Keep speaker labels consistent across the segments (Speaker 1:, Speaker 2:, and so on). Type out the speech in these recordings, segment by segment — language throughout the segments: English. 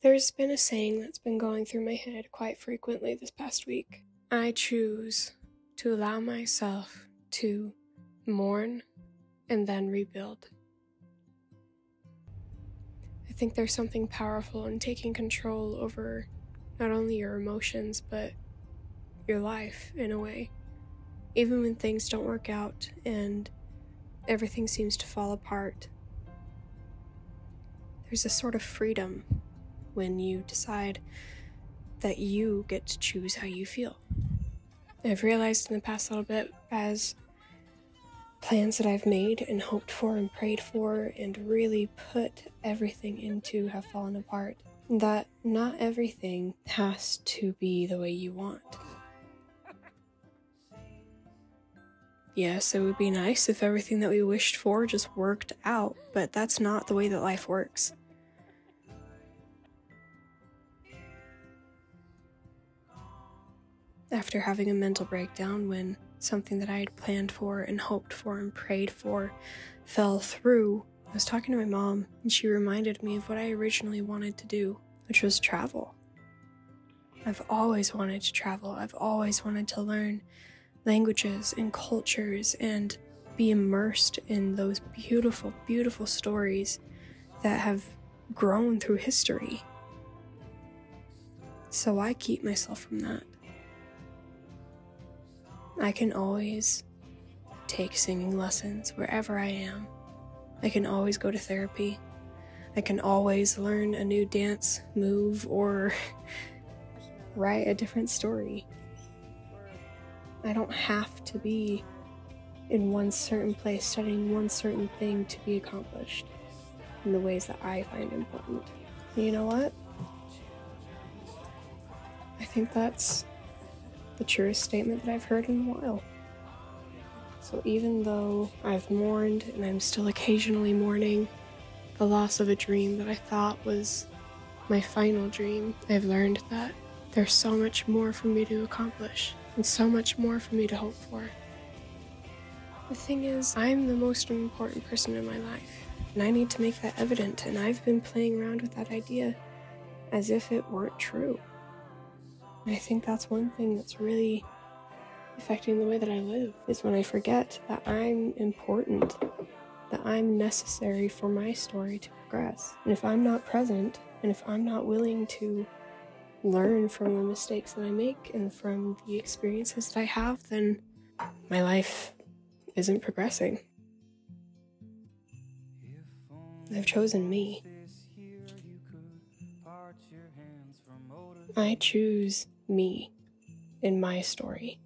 Speaker 1: There's been a saying that's been going through my head quite frequently this past week. I choose to allow myself to mourn and then rebuild. I think there's something powerful in taking control over not only your emotions, but your life in a way. Even when things don't work out and everything seems to fall apart, there's a sort of freedom when you decide that you get to choose how you feel. I've realized in the past little bit, as plans that I've made and hoped for and prayed for and really put everything into have fallen apart, that not everything has to be the way you want. Yes, it would be nice if everything that we wished for just worked out, but that's not the way that life works. After having a mental breakdown when something that I had planned for and hoped for and prayed for fell through, I was talking to my mom, and she reminded me of what I originally wanted to do, which was travel. I've always wanted to travel. I've always wanted to learn languages and cultures and be immersed in those beautiful, beautiful stories that have grown through history. So I keep myself from that. I can always take singing lessons wherever I am. I can always go to therapy. I can always learn a new dance move or write a different story. I don't have to be in one certain place studying one certain thing to be accomplished in the ways that I find important. And you know what? I think that's the truest statement that I've heard in a while. So even though I've mourned and I'm still occasionally mourning the loss of a dream that I thought was my final dream, I've learned that there's so much more for me to accomplish and so much more for me to hope for. The thing is, I'm the most important person in my life, and I need to make that evident, and I've been playing around with that idea as if it weren't true. And I think that's one thing that's really affecting the way that I live, is when I forget that I'm important, that I'm necessary for my story to progress. And if I'm not present, and if I'm not willing to learn from the mistakes that I make and from the experiences that I have, then my life isn't progressing. I've chosen me. I choose me in my story.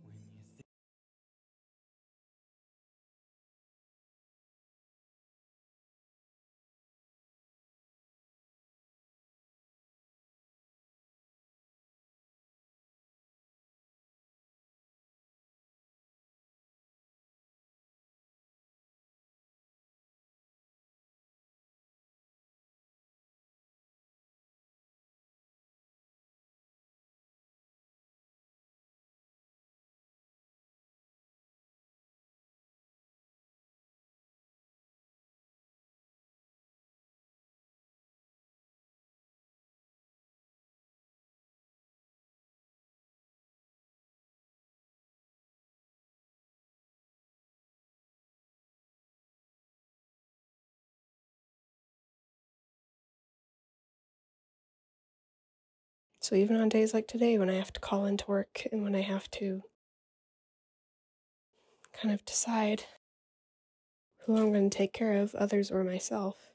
Speaker 1: So even on days like today, when I have to call into work and when I have to kind of decide who I'm going to take care of, others or myself,